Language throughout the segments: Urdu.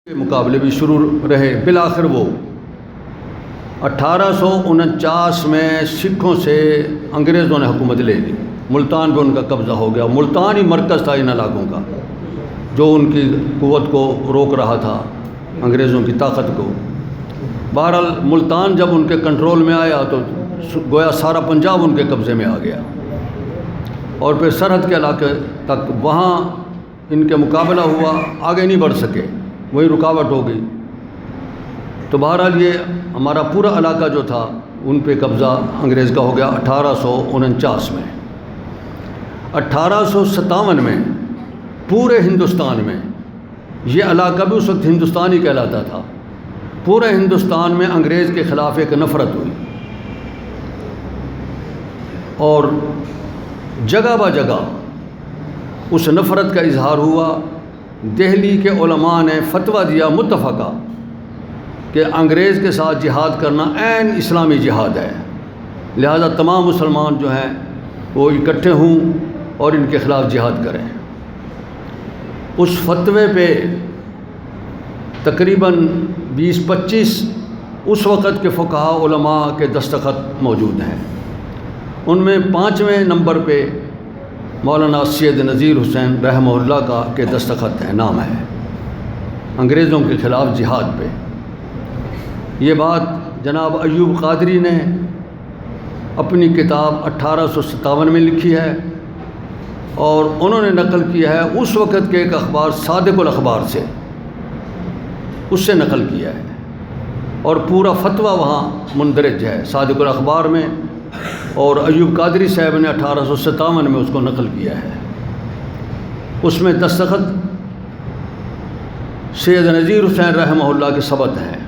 کے مقابلے بھی شروع رہے۔ بالآخر وہ 1849 میں سکھوں سے انگریزوں نے حکومت لے لی، ملتان پہ ان کا قبضہ ہو گیا۔ ملتان ہی مرکز تھا ان علاقوں کا جو ان کی قوت کو روک رہا تھا، انگریزوں کی طاقت کو۔ بہرحال ملتان جب ان کے کنٹرول میں آیا تو گویا سارا پنجاب ان کے قبضے میں آ گیا، اور پھر سرحد کے علاقے تک وہاں ان کے مقابلہ ہوا، آگے نہیں بڑھ سکے، وہی رکاوٹ ہو گئی۔ تو بہرحال یہ ہمارا پورا علاقہ جو تھا ان پہ قبضہ انگریز کا ہو گیا 1849 میں۔ 1857 میں پورے ہندوستان میں، یہ علاقہ بھی اس وقت ہندوستان ہی کہلاتا تھا، پورے ہندوستان میں انگریز کے خلاف ایک نفرت ہوئی، اور جگہ بہ جگہ اس نفرت کا اظہار ہوا۔ دہلی کے علماء نے فتویٰ دیا متفقہ کہ انگریز کے ساتھ جہاد کرنا عین اسلامی جہاد ہے، لہذا تمام مسلمان جو ہیں وہ اکٹھے ہوں اور ان کے خلاف جہاد کریں۔ اس فتوے پہ تقریباً 20-25 اس وقت کے فقہاء علماء کے دستخط موجود ہیں۔ ان میں 5ویں نمبر پہ مولانا سید نذیر حسین رحمہ اللہ کا کے دستخط ہے، نام ہے، انگریزوں کے خلاف جہاد پہ۔ یہ بات جناب ایوب قادری نے اپنی کتاب 1857 میں لکھی ہے، اور انہوں نے نقل کیا ہے اس وقت کے ایک اخبار صادق الاخبار سے، اس سے نقل کیا ہے، اور پورا فتویٰ وہاں مندرج ہے صادق الاخبار میں، اور ایوب قادری صاحب نے 1857 میں اس کو نقل کیا ہے۔ اس میں دستخط سید نذیر حسین رحمہ اللہ کے ثبت ہیں۔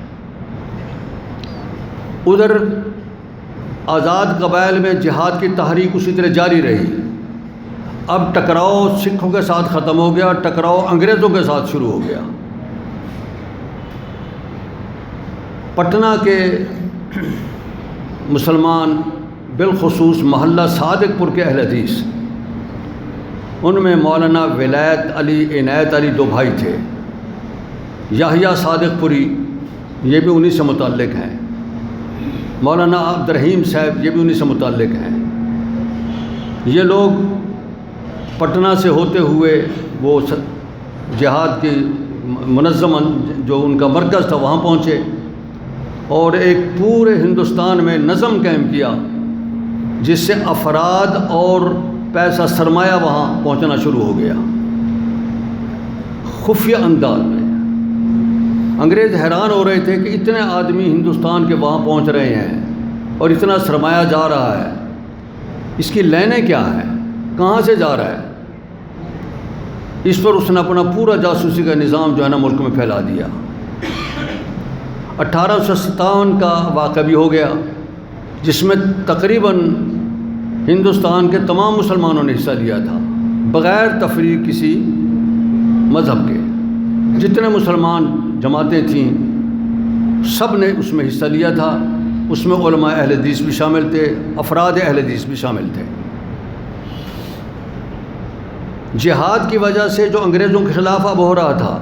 ادھر آزاد قبائل میں جہاد کی تحریک اسی طرح جاری رہی۔ اب ٹکراؤ سکھوں کے ساتھ ختم ہو گیا، ٹکراؤ انگریزوں کے ساتھ شروع ہو گیا۔ پٹنہ کے مسلمان، بالخصوص محلہ صادق پور کے اہل حدیث، ان میں مولانا ولایت علی عنایت علی 2 بھائی تھے، یحییٰ صادق پوری، یہ بھی انہی سے متعلق ہیں، مولانا عبد الرحیم صاحب، یہ بھی انہی سے متعلق ہیں۔ یہ لوگ پٹنہ سے ہوتے ہوئے وہ جہاد کی منظم جو ان کا مرکز تھا وہاں پہنچے، اور ایک پورے ہندوستان میں نظم قائم کیا، جس سے افراد اور پیسہ سرمایہ وہاں پہنچنا شروع ہو گیا خفیہ انداز میں۔ انگریز حیران ہو رہے تھے کہ اتنے آدمی ہندوستان کے وہاں پہنچ رہے ہیں اور اتنا سرمایہ جا رہا ہے، اس کی لینیں کیا ہیں، کہاں سے جا رہا ہے؟ اس پر اس نے اپنا پورا جاسوسی کا نظام جو ہے نا ملک میں پھیلا دیا۔ 1857 کا واقعہ بھی ہو گیا، جس میں تقریباً ہندوستان کے تمام مسلمانوں نے حصہ لیا تھا، بغیر تفریق کسی مذہب کے۔ جتنے مسلمان جماعتیں تھیں سب نے اس میں حصہ لیا تھا، اس میں علماء اہل حدیث بھی شامل تھے، افراد اہل حدیث بھی شامل تھے۔ جہاد کی وجہ سے جو انگریزوں کے خلاف اب ہو رہا تھا،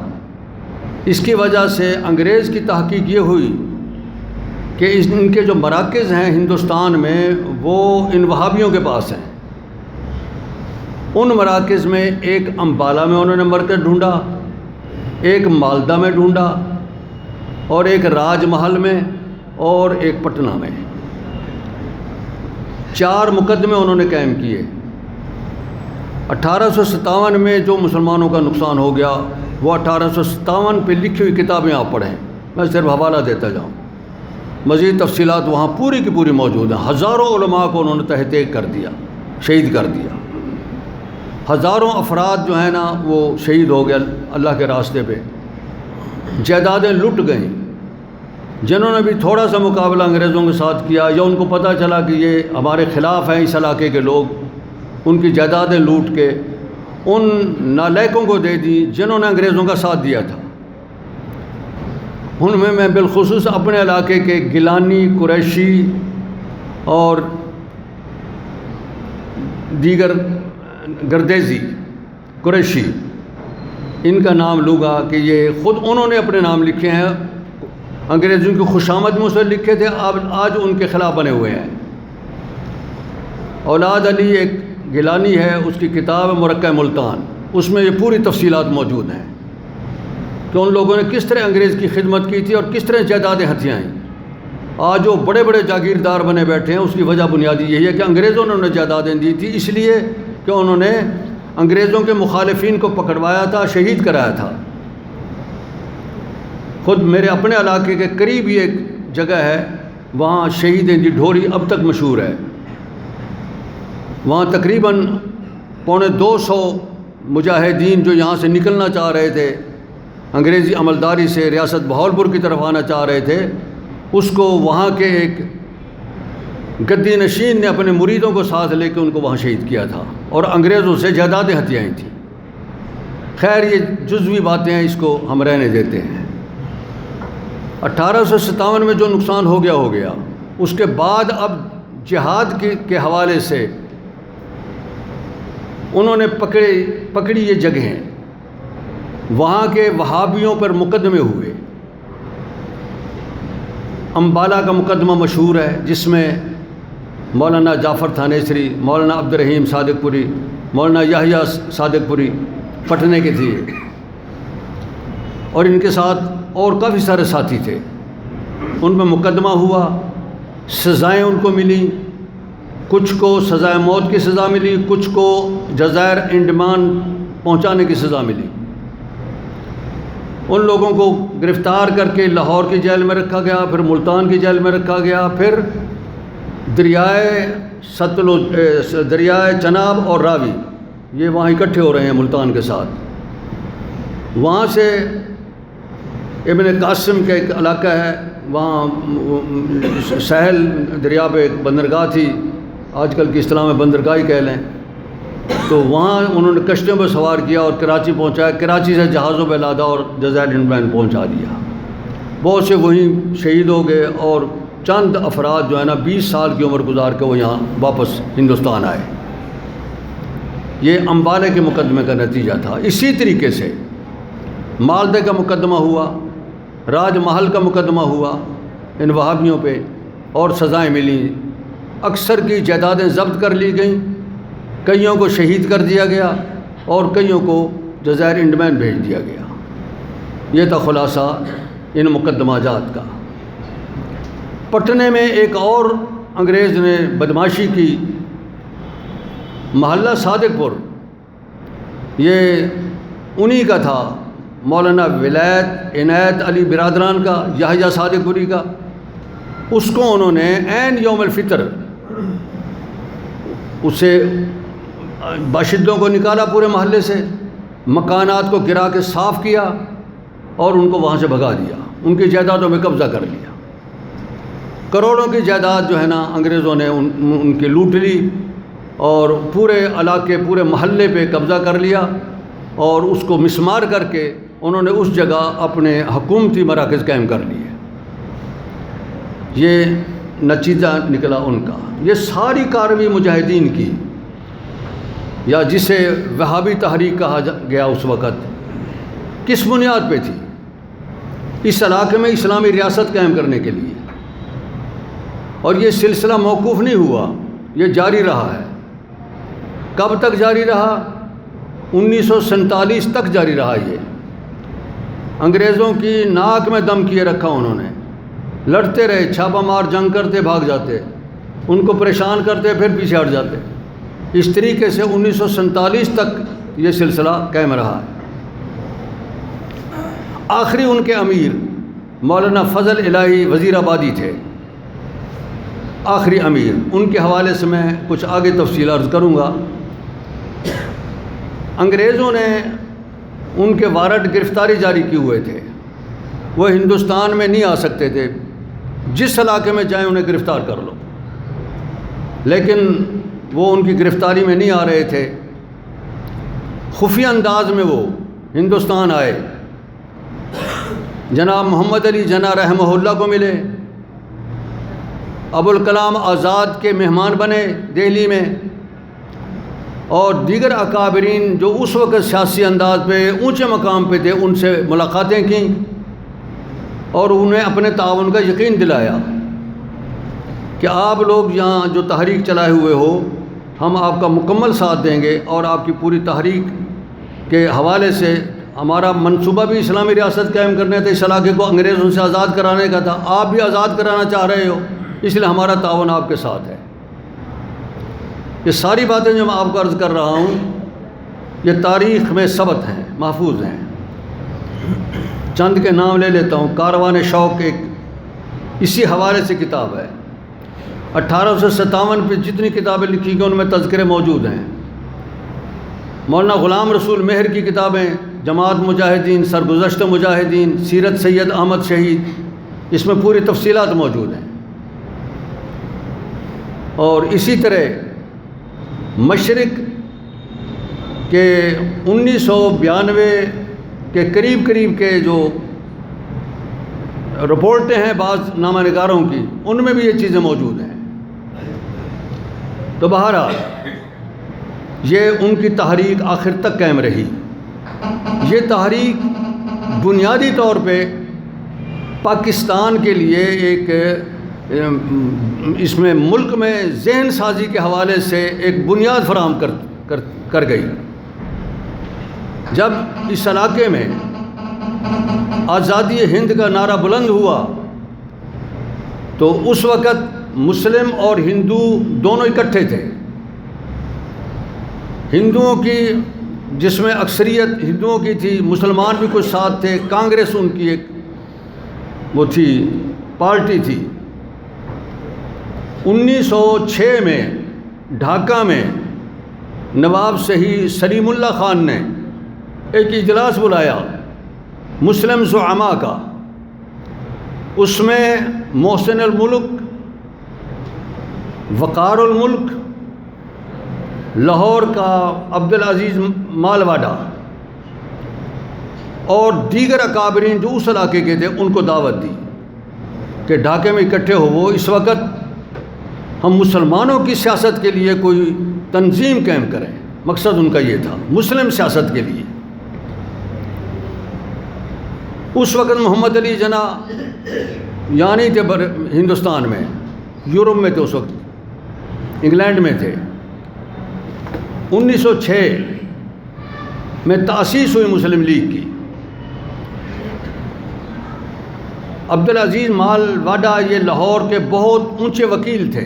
اس کی وجہ سے انگریز کی تحقیق یہ ہوئی کہ ان کے جو مراکز ہیں ہندوستان میں وہ ان وہابیوں کے پاس ہیں۔ ان مراکز میں ایک امبالہ میں انہوں نے مرکز ڈھونڈا، ایک مالدہ میں ڈھونڈا، اور ایک راج محل میں، اور ایک پٹنہ میں۔ 4 مقدمے انہوں نے قائم کیے۔ 1857 میں جو مسلمانوں کا نقصان ہو گیا وہ 1857 پہ لکھی ہوئی کتابیں آپ پڑھیں، میں صرف حوالہ دیتا جاؤں، مزید تفصیلات وہاں پوری کی پوری موجود ہیں۔ ہزاروں علماء کو انہوں نے تحت کر دیا، شہید کر دیا، ہزاروں افراد جو ہیں نا وہ شہید ہو گئے اللہ کے راستے پہ، جائیدادیں لٹ گئیں۔ جنہوں نے بھی تھوڑا سا مقابلہ انگریزوں کے ساتھ کیا، یا ان کو پتہ چلا کہ یہ ہمارے خلاف ہیں اس علاقے کے لوگ، ان کی جائیدادیں لوٹ کے ان نالائقوں کو دے دی جنہوں نے انگریزوں کا ساتھ دیا تھا۔ ان میں بالخصوص اپنے علاقے کے گیلانی، قریشی اور دیگر گردیزی قریشی، ان کا نام لوں گا کہ یہ خود انہوں نے اپنے نام لکھے ہیں، انگریزوں کی خوشامد میں اسے لکھے تھے، اب آج ان کے خلاف بنے ہوئے ہیں۔ اولاد علی ایک گیلانی ہے، اس کی کتاب ہے مرکہ ملتان، اس میں یہ پوری تفصیلات موجود ہیں کہ ان لوگوں نے کس طرح انگریز کی خدمت کی تھی اور کس طرح جائیدادیں ہتھیائیں۔ آج جو بڑے بڑے جاگیردار بنے بیٹھے ہیں، اس کی وجہ بنیادی یہی ہے کہ انگریزوں نے انہیں جائیدادیں دی تھی، اس لیے کہ انہوں نے انگریزوں کے مخالفین کو پکڑوایا تھا، شہید کرایا تھا۔ خود میرے اپنے علاقے کے قریب ہی ایک جگہ ہے، وہاں شہید ڈھوری اب تک مشہور ہے، وہاں تقریباً 250 مجاہدین جو یہاں سے نکلنا چاہ رہے تھے، انگریزی عملداری سے ریاست بہاولپور کی طرف آنا چاہ رہے تھے، اس کو وہاں کے ایک گدی نشین نے اپنے مریدوں کو ساتھ لے کے ان کو وہاں شہید کیا تھا اور انگریزوں سے جائیدادیں ہتھیائیں تھیں۔ خیر یہ جزوی باتیں ہیں، اس کو ہم رہنے دیتے ہیں۔ 1857 میں جو نقصان ہو گیا، اس کے بعد اب جہاد کے حوالے سے انہوں نے پکڑی یہ جگہیں، وہاں کے وہابیوں پر مقدمے ہوئے۔ امبالہ کا مقدمہ مشہور ہے، جس میں مولانا جعفر تھانیسری، مولانا عبدالرحیم صادق پوری، مولانا یحییٰ صادق پوری پٹنے کے تھے، اور ان کے ساتھ اور کافی سارے ساتھی تھے۔ ان میں مقدمہ ہوا، سزائیں ان کو ملیں، کچھ کو سزائے موت کی سزا ملی، کچھ کو جزائر انڈمان پہنچانے کی سزا ملی۔ ان لوگوں کو گرفتار کر کے لاہور کی جیل میں رکھا گیا، پھر ملتان کی جیل میں رکھا گیا، پھر دریائے چناب اور راوی یہ وہاں اکٹھے ہو رہے ہیں ملتان کے ساتھ۔ وہاں سے ابن قاسم کا ایک علاقہ ہے، وہاں سہل دریا پہ ایک بندرگاہ تھی، آج کل کی اصطلاح میں بندرگاہ ہی کہہ لیں، تو وہاں انہوں نے کشتیوں پہ سوار کیا اور کراچی پہنچایا، کراچی سے جہازوں پہ لادا اور جزائر انڈمان پہنچا دیا۔ بہت سے وہیں شہید ہو گئے، اور چند افراد جو ہے نا 20 سال کی عمر گزار کے وہ یہاں واپس ہندوستان آئے۔ یہ امبالے کے مقدمے کا نتیجہ تھا۔ اسی طریقے سے مالدے کا مقدمہ ہوا، راج محل کا مقدمہ ہوا ان وہابیوں پہ، اور سزائیں ملیں۔ اکثر کی جائیدادیں ضبط کر لی گئیں، کئیوں کو شہید کر دیا گیا اور کئیوں کو جزائر انڈمان بھیج دیا گیا۔ یہ تھا خلاصہ ان مقدمہ جات کا۔ پٹنے میں ایک اور انگریز نے بدماشی کی، محلہ صادق پور، یہ انہی کا تھا، مولانا ولایت عنایت علی برادران کا، یحییٰ صادق پوری کا۔ اس کو انہوں نے عین یوم الفطر اسے باشندوں کو نکالا پورے محلے سے، مکانات کو گرا کے صاف کیا اور ان کو وہاں سے بھگا دیا، ان کی جائیدادوں میں قبضہ کر لیا۔ کروڑوں کی جائیداد جو ہے نا انگریزوں نے ان کی لوٹ لی، اور پورے علاقے پورے محلے پہ قبضہ کر لیا، اور اس کو مسمار کر کے انہوں نے اس جگہ اپنے حکومتی مراکز قائم کر لیے۔ یہ نتیجہ نکلا ان کا۔ یہ ساری کارروائی مجاہدین کی، یا جسے وہابی تحریک کہا گیا اس وقت، کس بنیاد پہ تھی؟ اس علاقے میں اسلامی ریاست قائم کرنے کے لیے، اور یہ سلسلہ موقوف نہیں ہوا، یہ جاری رہا ہے۔ کب تک جاری رہا؟ 1947 تک جاری رہا۔ یہ انگریزوں کی ناک میں دم کیے رکھا انہوں نے، لڑتے رہے، چھاپہ مار جنگ کرتے، بھاگ جاتے، ان کو پریشان کرتے، پھر پیچھے ہٹ جاتے۔ اس طریقے سے 1947 تک یہ سلسلہ قائم رہا ہے۔ آخری ان کے امیر مولانا فضل الہی وزیر آبادی تھے، آخری امیر۔ ان کے حوالے سے میں کچھ آگے تفصیل عرض کروں گا۔ انگریزوں نے ان کے وارنٹ گرفتاری جاری کیے ہوئے تھے، وہ ہندوستان میں نہیں آ سکتے تھے، جس علاقے میں جائیں انہیں گرفتار کر لو، لیکن وہ ان کی گرفتاری میں نہیں آ رہے تھے۔ خفیہ انداز میں وہ ہندوستان آئے، جناب محمد علی جناح رحمہ اللہ کو ملے، ابوالکلام آزاد کے مہمان بنے دہلی میں، اور دیگر اکابرین جو اس وقت سیاسی انداز پہ اونچے مقام پہ تھے ان سے ملاقاتیں کیں اور انہیں اپنے تعاون کا یقین دلایا کہ آپ لوگ یہاں جو تحریک چلائے ہوئے ہو ہم آپ کا مکمل ساتھ دیں گے، اور آپ کی پوری تحریک کے حوالے سے ہمارا منصوبہ بھی اسلامی ریاست قائم کرنے تھا، اس علاقے کو انگریزوں سے آزاد کرانے کا تھا، آپ بھی آزاد کرانا چاہ رہے ہو، اس لیے ہمارا تعاون آپ کے ساتھ ہے۔ یہ ساری باتیں جو میں آپ کو عرض کر رہا ہوں یہ تاریخ میں ثبت ہیں، محفوظ ہیں۔ چند کے نام لے لیتا ہوں۔ کاروان شوق ایک اسی حوالے سے کتاب ہے، 1857 پہ جتنی کتابیں لکھی گئی ان میں تذکرے موجود ہیں۔ مولانا غلام رسول مہر کی کتابیں، جماعت مجاہدین، سرگزشت مجاہدین، سیرت سید احمد شہید، اس میں پوری تفصیلات موجود ہیں۔ اور اسی طرح مشرق کے 1992 کے قریب کے جو رپورٹیں ہیں بعض نامہ نگاروں کی، ان میں بھی یہ چیزیں موجود ہیں۔ تو بہرحال یہ ان کی تحریک آخر تک قائم رہی۔ یہ تحریک بنیادی طور پہ پاکستان کے لیے ایک اس میں ملک میں ذہن سازی کے حوالے سے ایک بنیاد فراہم کر گئی۔ جب اس علاقے میں آزادی ہند کا نعرہ بلند ہوا تو اس وقت مسلم اور ہندو دونوں اکٹھے تھے۔ ہندوؤں کی، جس میں اکثریت ہندوؤں کی تھی، مسلمان بھی کچھ ساتھ تھے، کانگریس ان کی ایک وہ تھی، پارٹی تھی۔ 1906 میں ڈھاکہ میں نواب صحیح سلیم اللہ خان نے ایک اجلاس بلایا مسلم زعماء کا۔ اس میں محسن الملک، وقار الملک، لاہور کا عبدالعزیز مالواڈا اور دیگر اکابرین جو اس علاقے کے تھے ان کو دعوت دی کہ ڈھاکے میں اکٹھے ہو۔ وہ اس وقت ہم مسلمانوں کی سیاست کے لیے کوئی تنظیم قائم کریں، مقصد ان کا یہ تھا، مسلم سیاست کے لیے۔ اس وقت محمد علی جناح یہاں نہیں تھے ہندوستان میں، یورپ میں تھے، اس وقت انگلینڈ میں تھے۔ 1906 میں تأسیس ہوئی مسلم لیگ کی۔ عبدالعزیز مالواڈا یہ لاہور کے بہت اونچے وکیل تھے،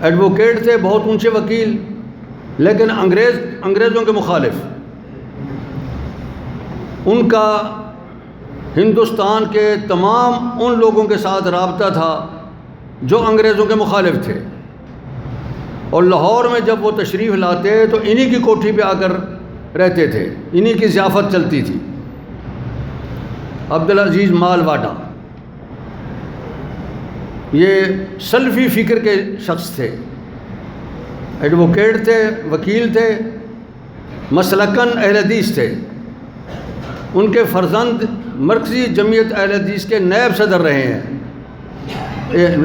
ایڈوکیٹ تھے، بہت اونچے وکیل، لیکن انگریزوں کے مخالف۔ ان کا ہندوستان کے تمام ان لوگوں کے ساتھ رابطہ تھا جو انگریزوں کے مخالف تھے، اور لاہور میں جب وہ تشریف لاتے تو انہی کی کوٹھی پہ آ کر رہتے تھے، انہی کی ضیافت چلتی تھی۔ عبدالعزیز مالواڈا یہ سلفی فکر کے شخص تھے، ایڈوکیٹ تھے، وکیل تھے، مسلکن اہل حدیث تھے۔ ان کے فرزند مرکزی جمعیت اہل حدیث کے نائب صدر رہے ہیں،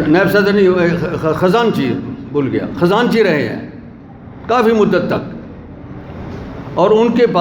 نائب صدر نہیں، خزانچی، بھول گیا، خزانچی رہے ہیں کافی مدت تک، اور ان کے بعد